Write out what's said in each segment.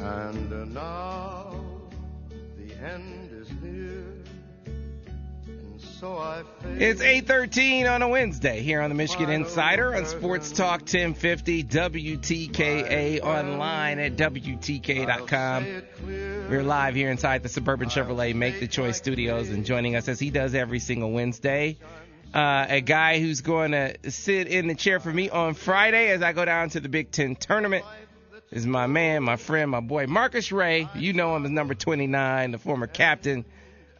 And now the end is near. So it's 8:13 on a Wednesday here on the Michigan Insider on Sports Talk 1050 WTKA, online at WTKA.com. We're live here inside the Suburban Chevrolet Make the Choice Studios, and joining us as he does every single Wednesday, a guy who's going to sit in the chair for me on Friday as I go down to the Big Ten tournament is my man, my friend, my boy, Marcus Ray. You know him as number 29, the former captain.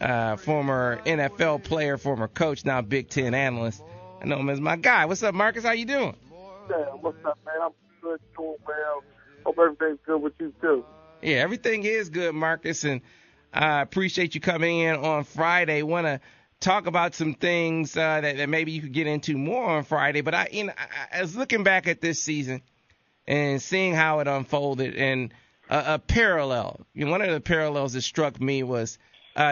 Former NFL player, former coach, now Big Ten analyst. I know him as my guy. What's up, Marcus? How you doing? Yeah, what's up, man? I'm good, doing well. Hope everything's good with you, too. Yeah, everything is good, Marcus, and I appreciate you coming in on Friday. Want to talk about some things that maybe you could get into more on Friday, but I was looking back at this season and seeing how it unfolded, and a parallel. One of the parallels that struck me was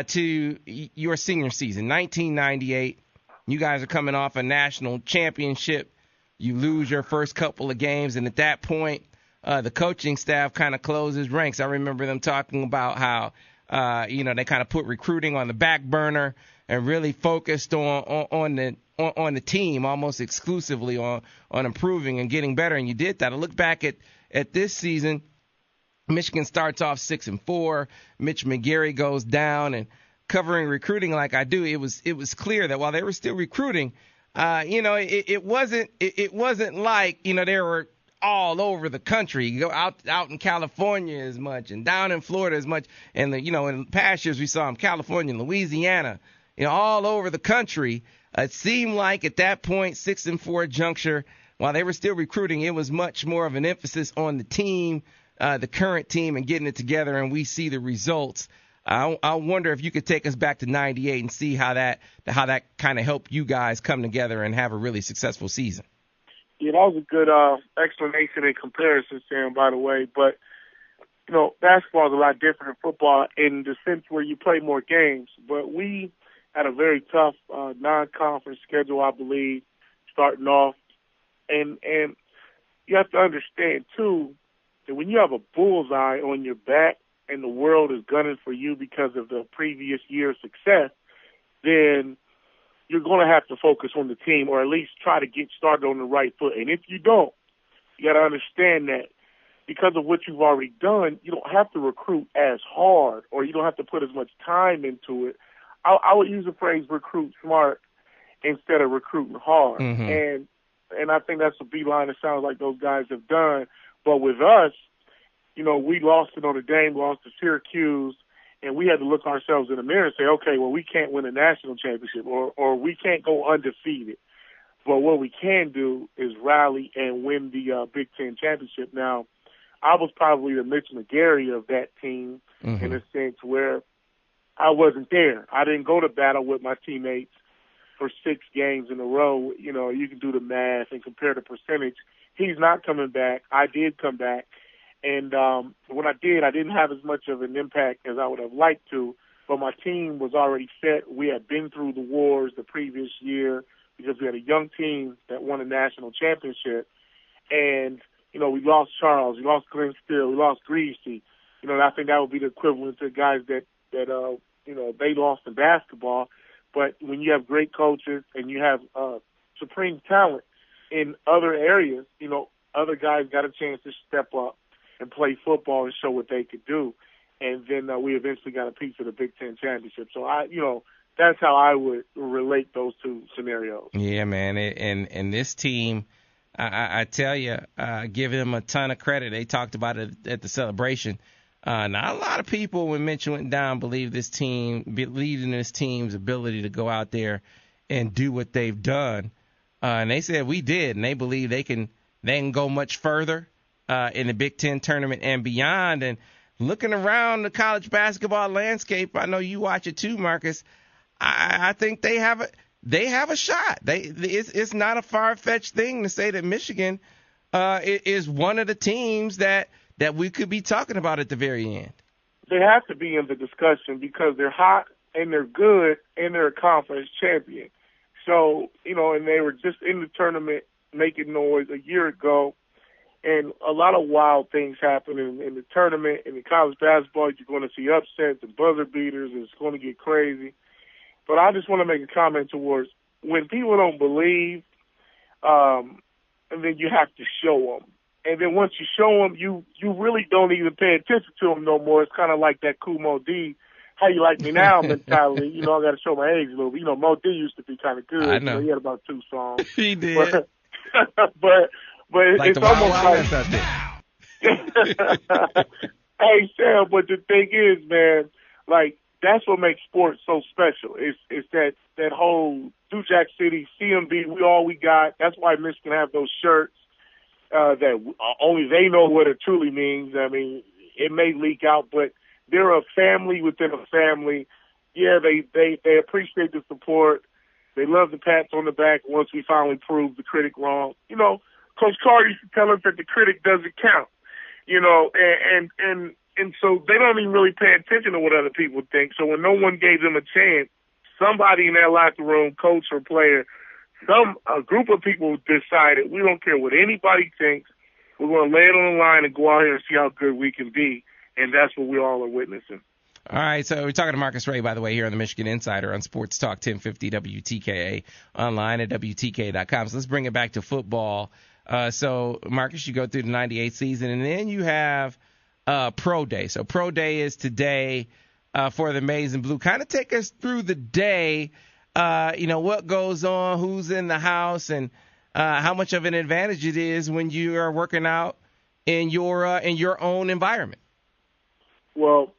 to your senior season, 1998. You guys are coming off a national championship. You lose your first couple of games, and at that point, the coaching staff kind of closes ranks. I remember them talking about how, they kind of put recruiting on the back burner and really focused on the team, almost exclusively on improving and getting better. And you did that. I look back at this season. Michigan starts off 6-4. Mitch McGary goes down, and covering recruiting like I do, it was clear that while they were still recruiting, it wasn't like they were all over the country. You go out in California as much, and down in Florida as much, and in past years we saw them California, Louisiana, all over the country. It seemed like at that point, 6-4 juncture, while they were still recruiting, it was much more of an emphasis on the team. The current team and getting it together, and we see the results. I wonder if you could take us back to 98 and see how that kind of helped you guys come together and have a really successful season. Yeah, that was a good explanation and comparison, Sam, by the way. But, basketball is a lot different than football in the sense where you play more games. But we had a very tough non-conference schedule, I believe, starting off. And you have to understand, too, that when you have a bullseye on your back and the world is gunning for you because of the previous year's success, then you're going to have to focus on the team, or at least try to get started on the right foot. And if you don't, you got to understand that because of what you've already done, you don't have to recruit as hard, or you don't have to put as much time into it. I would use the phrase recruit smart instead of recruiting hard. Mm-hmm. And I think that's a beeline it sounds like those guys have done. But with us, we lost to Notre Dame, lost to Syracuse, and we had to look ourselves in the mirror and say, okay, well, we can't win a national championship, or we can't go undefeated. But what we can do is rally and win the Big Ten championship. Now, I was probably the Mitch McGary of that team in a sense where I wasn't there. I didn't go to battle with my teammates for 6 games in a row. You can do the math and compare the percentage. He's not coming back. I did come back. And when I did, I didn't have as much of an impact as I would have liked to. But my team was already set. We had been through the wars the previous year because we had a young team that won a national championship. And, we lost Charles. We lost Glenn Steele. We lost Greasy. I think that would be the equivalent to guys that they lost in basketball. But when you have great coaches and you have supreme talent in other areas, other guys got a chance to step up and play football and show what they could do. And then we eventually got a piece of the Big Ten championship. So that's how I would relate those two scenarios. Yeah, man. And this team, I tell you, give them a ton of credit. They talked about it at the celebration. Not a lot of people, when Mitch went down, believed in this team's ability to go out there and do what they've done. And they said we did, and they believe they can go much further in the Big Ten tournament and beyond. And looking around the college basketball landscape, I know you watch it too, Marcus. I think they have a shot. It's not a far-fetched thing to say that Michigan is one of the teams that we could be talking about at the very end. They have to be in the discussion because they're hot and they're good and they're a conference champion. So, and they were just in the tournament making noise a year ago. And a lot of wild things happen in the tournament. In the college basketball, you're going to see upsets and buzzer beaters, and it's going to get crazy. But I just want to make a comment towards when people don't believe, and then you have to show them. And then once you show them, you really don't even pay attention to them no more. It's kind of like that cool Mo D, how you like me now mentality. You know, I got to show my age a little bit. You know, Mo D used to be kind of good. I know. He had about 2 songs. He did. But like it's the Wild almost Wild like, West out there. hey, Sam, but the thing is, man, like, that's what makes sports so special. It's that whole New Jack City, CMB, we got. That's why Michigan have those shirts that only they know what it truly means. I mean, it may leak out, but they're a family within a family. Yeah, they appreciate the support. They love the pats on the back once we finally prove the critic wrong. You know, Coach Carr used to tell us that the critic doesn't count. You know, and so they don't even really pay attention to what other people think. So when no one gave them a chance, somebody in that locker room, coach or player, a group of people decided we don't care what anybody thinks. We're going to lay it on the line and go out here and see how good we can be. And that's what we all are witnessing. All right, so we're talking to Marcus Ray, by the way, here on the Michigan Insider on Sports Talk 1050 WTKA, online at WTKA.com. So let's bring it back to football. So, Marcus, you go through the 98 season, and then you have Pro Day. So Pro Day is today for the Maize and Blue. Kind of take us through the day, what goes on, who's in the house, and how much of an advantage it is when you are working out in your own environment. Well,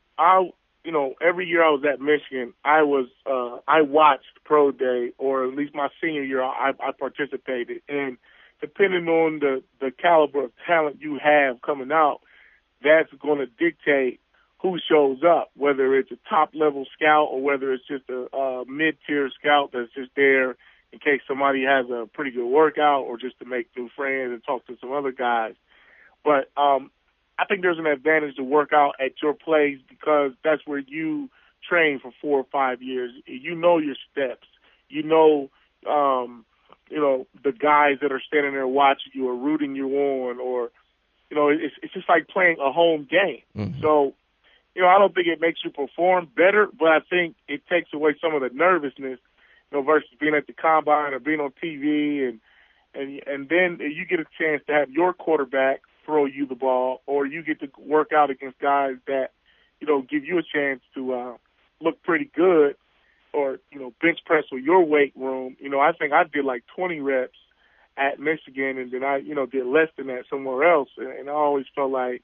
every year I was at Michigan, I watched Pro Day, or at least my senior year, I participated. And depending on the caliber of talent you have coming out, that's going to dictate who shows up, whether it's a top-level scout or whether it's just a mid-tier scout that's just there in case somebody has a pretty good workout or just to make new friends and talk to some other guys. But I think there's an advantage to work out at your place because that's where you train for 4 or 5 years. You know your steps. You know, the guys that are standing there watching you or rooting you on, or, it's just like playing a home game. Mm-hmm. So, I don't think it makes you perform better, but I think it takes away some of the nervousness, versus being at the combine or being on TV, and then you get a chance to have your quarterback throw you the ball, or you get to work out against guys that, give you a chance to look pretty good, or, bench press with your weight room. I think I did like 20 reps at Michigan, and then I, did less than that somewhere else. And I always felt like,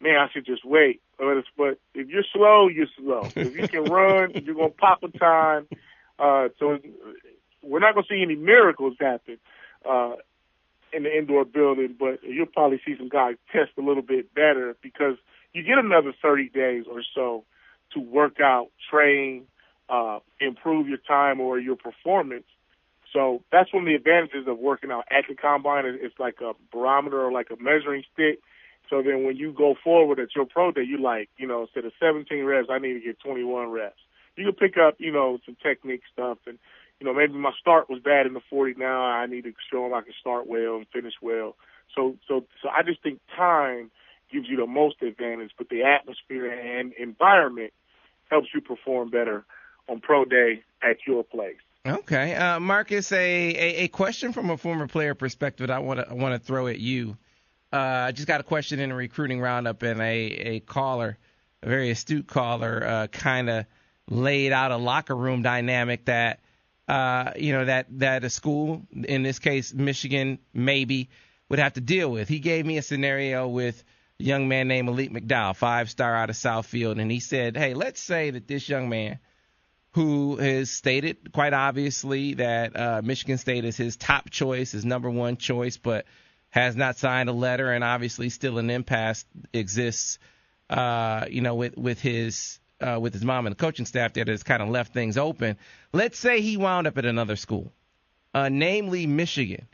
man, I should just wait. But if you're slow, you're slow. If you can run, you're going to pop a time. So we're not going to see any miracles happen in the indoor building, but you'll probably see some guys test a little bit better because you get another 30 days or so to work out, train, improve your time or your performance. So that's one of the advantages of working out at the combine. It's like a barometer or like a measuring stick. So then when you go forward at your pro day, you like, instead of 17 reps, I need to get 21 reps. You can pick up, some technique stuff and, maybe my start was bad in the 40. Now I need to show them I can start well and finish well. So I just think time gives you the most advantage, but the atmosphere and environment helps you perform better on pro day at your place. Okay, Marcus, a question from a former player perspective that I want to throw at you. I just got a question in a recruiting roundup, and a caller, a very astute caller, kind of laid out a locker room dynamic that. That a school, in this case Michigan, maybe would have to deal with. He gave me a scenario with a young man named Malik McDowell, 5-star out of Southfield, and he said, hey, let's say that this young man, who has stated quite obviously that Michigan State is his top choice, his number one choice, but has not signed a letter, and obviously still an impasse exists, with his mom and the coaching staff there that's kind of left things open. Let's say he wound up at another school, namely Michigan.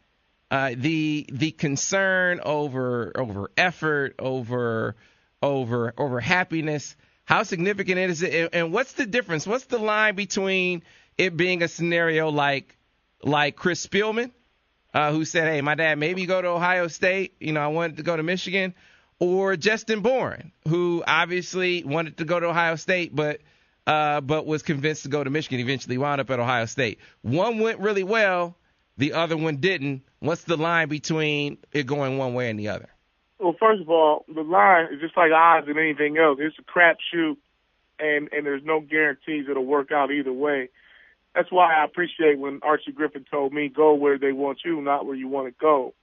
The concern over effort, over happiness, how significant is it, and what's the difference? What's the line between it being a scenario like Chris Spielman who said, hey, my dad maybe go to Ohio State. I wanted to go to Michigan. Or Justin Bourne, who obviously wanted to go to Ohio State, but was convinced to go to Michigan, eventually wound up at Ohio State. One went really well, the other one didn't. What's the line between it going one way and the other? Well, first of all, the line is just like odds and anything else. It's a crapshoot, and there's no guarantees it'll work out either way. That's why I appreciate when Archie Griffin told me, go where they want you, not where you want to go.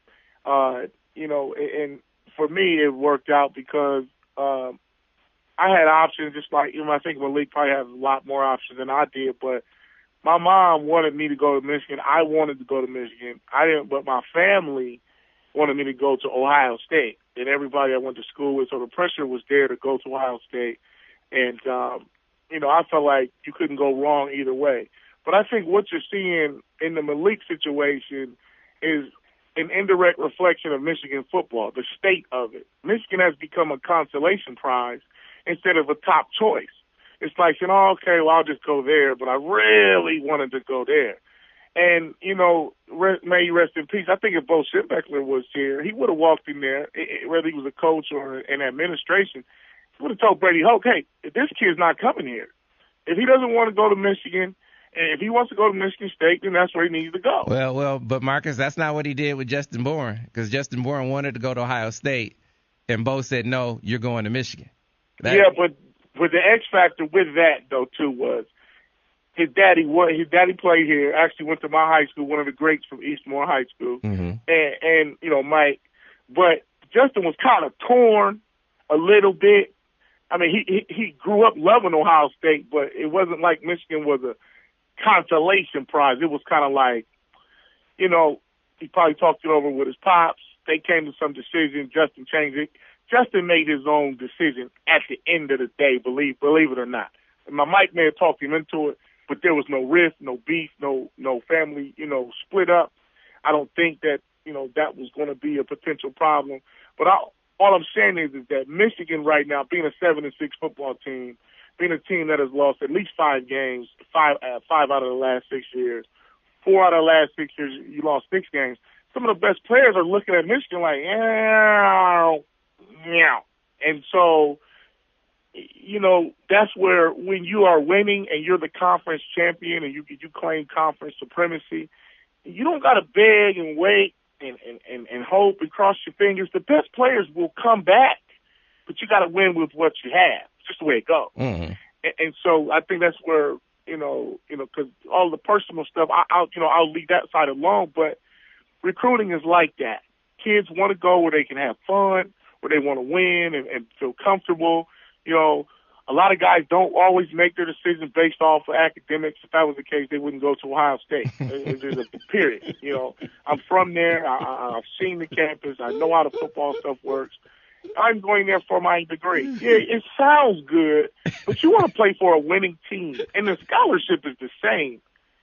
And for me, it worked out because I had options, just like, I think Malik probably has a lot more options than I did, but my mom wanted me to go to Michigan. I wanted to go to Michigan. I didn't, but my family wanted me to go to Ohio State, and everybody I went to school with, so the pressure was there to go to Ohio State. And, I felt like you couldn't go wrong either way. But I think what you're seeing in the Malik situation is an indirect reflection of Michigan football, the state of it. Michigan has become a consolation prize instead of a top choice. It's like, okay, well, I'll just go there, but I really wanted to go there. And, may he rest in peace. I think if Bo Schembechler was here, he would have walked in there, whether he was a coach or an administration, he would have told Brady Hoke, hey, this kid's not coming here. If he doesn't want to go to Michigan, and if he wants to go to Michigan State, then that's where he needs to go. Well, but Marcus, that's not what he did with Justin Bourne, because Justin Bourne wanted to go to Ohio State, and Bo said, no, you're going to Michigan. Yeah, but the X factor with that, though, too, was his daddy played here, actually went to my high school, one of the greats from Eastmore High School, and Mike. But Justin was kind of torn a little bit. I mean, he grew up loving Ohio State, but it wasn't like Michigan was a consolation prize. It was kind of like, he probably talked it over with his pops. They came to some decision. Justin changed it. Justin made his own decision at the end of the day, believe it or not. And my Mike may have talked him into it, but there was no rift, no beef, no family, split up. I don't think that, that was going to be a potential problem. But all I'm saying is that Michigan right now, being a 7-6 football team, being a team that has lost at least 5 games, five out of the last 6 years, 4 out of the last 6 years, you lost 6 games. Some of the best players are looking at Michigan like, yeah. And so, that's where when you are winning and you're the conference champion and you claim conference supremacy, you don't got to beg and wait and hope and cross your fingers. The best players will come back, but you got to win with what you have. It's just the way it goes. Mm-hmm. And so I think that's where, because all the personal stuff, I'll leave that side alone, but recruiting is like that. Kids want to go where they can have fun, where they want to win and feel comfortable. A lot of guys don't always make their decisions based off of academics. If that was the case, they wouldn't go to Ohio State. There's a period. I'm from there. I've seen the campus. I know how the football stuff works. I'm going there for my degree. Yeah, it sounds good, but you want to play for a winning team. And the scholarship is the same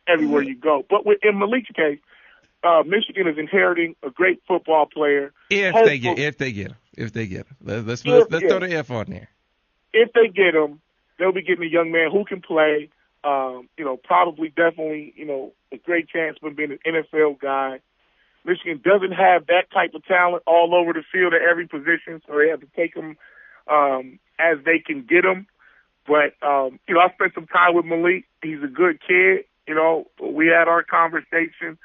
everywhere you go. But in Malik's case, Michigan is inheriting a great football player. If they get him. Let's throw the F on there. If they get him, they'll be getting a young man who can play. Probably, definitely, a great chance of being an NFL guy. Michigan doesn't have that type of talent all over the field at every position, so they have to take them as they can get them. But I spent some time with Malik. He's a good kid. We had our conversation,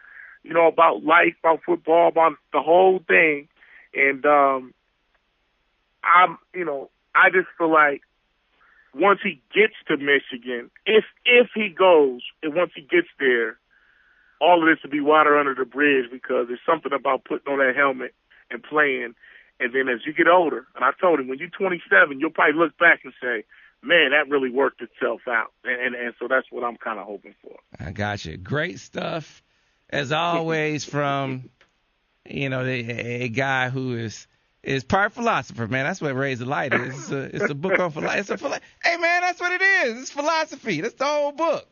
about life, about football, about the whole thing, and I just feel like once he gets to Michigan, if he goes, and once he gets there, all of this will be water under the bridge because there's something about putting on that helmet and playing. And then as you get older, and I told him, when you're 27, you'll probably look back and say, man, that really worked itself out. And so that's what I'm kind of hoping for. I got you. Great stuff, as always, from, a guy who is part philosopher, man. That's what Raise the Light is. It's a book on philosophy. Hey, man, that's what it is. It's philosophy. That's the whole book.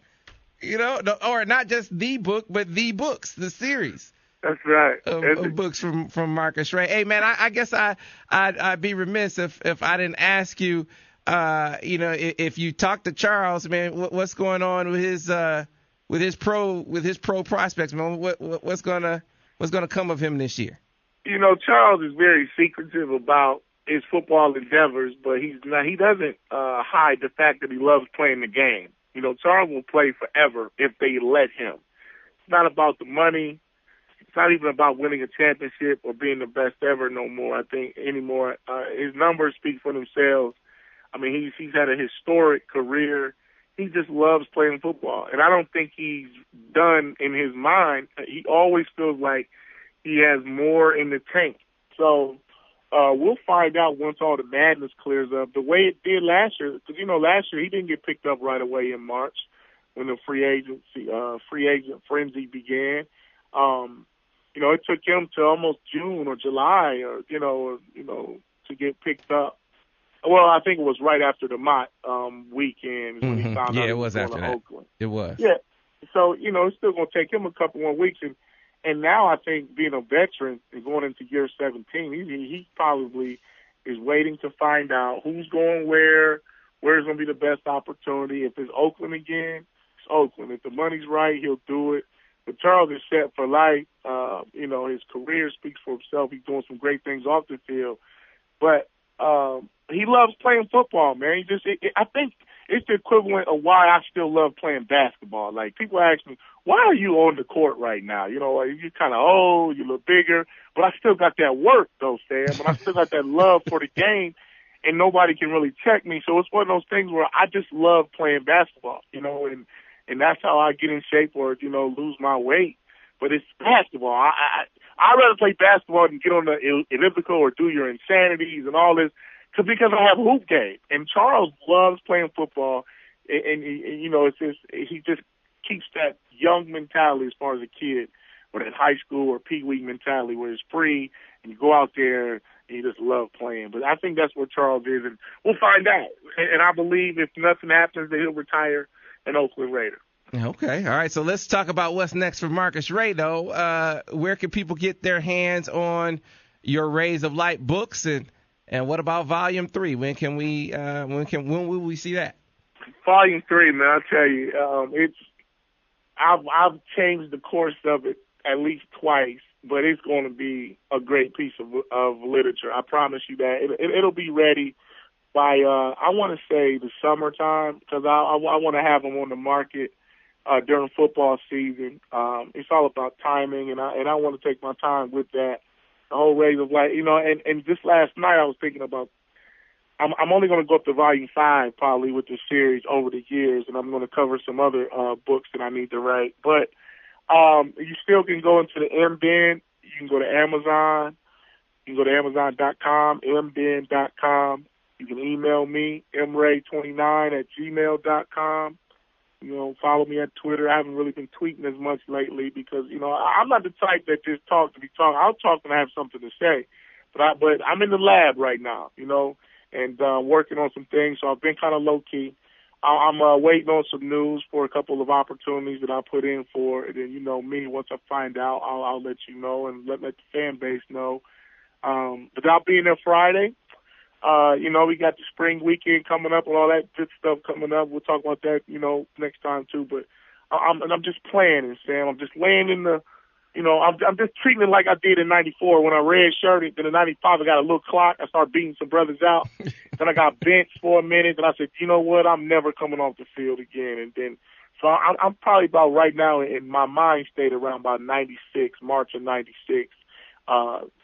Or not just the book, but the books, the series. That's right. Of books from Marcus Ray. Hey, man, I guess I'd be remiss if I didn't ask you, if you talk to Charles, man, what's going on with his pro prospects, man? What's gonna what's going to come of him this year? You know, Charles is very secretive about his football endeavors, but he doesn't hide the fact that he loves playing the game. You know, Charles will play forever if they let him. It's not about the money. It's not even about winning a championship or being the best ever no more, I think, anymore. His numbers speak for themselves. I mean, he's had a historic career. He just loves playing football. And I don't think he's done in his mind. He always feels like he has more in the tank. So we'll find out once all the madness clears up. The way it did last year, because, you know, last year he didn't get picked up right away in March when the free agent frenzy began. You know, it took him to almost June or July to get picked up. Well, I think it was right after the Mott weekend when he found out it was going after to that. Oakland. It was. Yeah. So, you know, it's still going to take him a couple more weeks. And now I think being a veteran and going into year 17, he probably is waiting to find out who's going where's going to be the best opportunity. If it's Oakland again, it's Oakland. If the money's right, he'll do it. But Charles is set for life. You know, his career speaks for himself. He's doing some great things off the field. But he loves playing football, man. I think it's the equivalent of why I still love playing basketball. Like, people ask me, why are you on the court right now? You know, like, you're kind of old, you look bigger, but I still got that work, though, Sam, and I still got that love for the game, and nobody can really check me. So it's one of those things where I just love playing basketball, you know, and that's how I get in shape or, you know, lose my weight. But it's basketball. I'd rather play basketball than get on the elliptical or do your insanities and all this because I have a hoop game. And Charles loves playing football, and you know, he just keeps that young mentality as far as a kid, or that high school or pee-wee mentality where it's free and you go out there and you just love playing. But I think that's where Charles is, and we'll find out. And I believe if nothing happens, that he'll retire an Oakland Raider. Okay. All right. So let's talk about what's next for Marcus Ray, though. Where can people get their hands on your Rays of Light books, and what about Volume 3? When will we see that? Volume 3, man, I'll tell you, I've changed the course of it at least twice, but it's going to be a great piece of literature. I promise you that. It'll be ready by I want to say the summertime, because I want to have them on the market during football season. It's all about timing, and I want to take my time with that. The whole Rays of Light, you know, and just last night I was thinking about, I'm only going to go up to Volume 5 probably with the series over the years, and I'm going to cover some other books that I need to write. But you still can go into the MBin. You can go to Amazon. You can go to Amazon.com, mbin.com. You can email me, mray29@gmail.com. You know, follow me at Twitter. I haven't really been tweeting as much lately because, you know, I'm not the type that just talk to be talking. I'll talk when I have something to say. But I'm in the lab right now, you know, and working on some things. So I've been kind of low-key. I'm waiting on some news for a couple of opportunities that I put in for. And then, you know, me, once I find out, I'll let you know and let the fan base know. But I'll be in there Friday. You know, we got the spring weekend coming up and all that good stuff coming up. We'll talk about that, you know, next time too. But I'm just planning, Sam. I'm just laying in the, you know, I'm just treating it like I did in '94 when I red-shirted. Then in '95 I got a little clock. I started beating some brothers out. Then I got benched for a minute. And I said, you know what? I'm never coming off the field again. And then, so I'm probably about right now in my mind state around about '96, March of '96.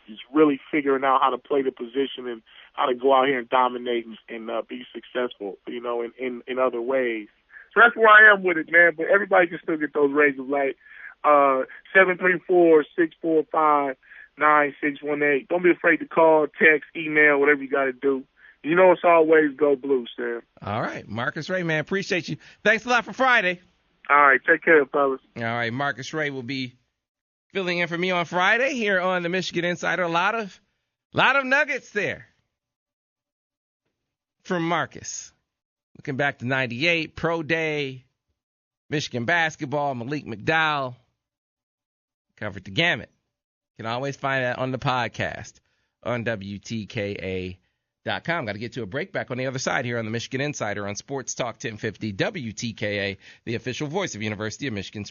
Just really figuring out how to play the position and how to go out here and dominate and be successful, you know, in other ways. So that's where I am with it, man. But everybody can still get those Rays of Light. 734-645-9618. Don't be afraid to call, text, email, whatever you got to do. You know it's always go blue, Sam. All right. Marcus Ray, man, appreciate you. Thanks a lot for Friday. All right. Take care, fellas. All right. Marcus Ray will be filling in for me on Friday here on the Michigan Insider. A lot of nuggets there from Marcus. Looking back to '98, Pro Day, Michigan basketball, Malik McDowell. Covered the gamut. You can always find that on the podcast on WTKA.com. Got to get to a break. Back on the other side here on the Michigan Insider on Sports Talk 1050 WTKA, the official voice of University of Michigan.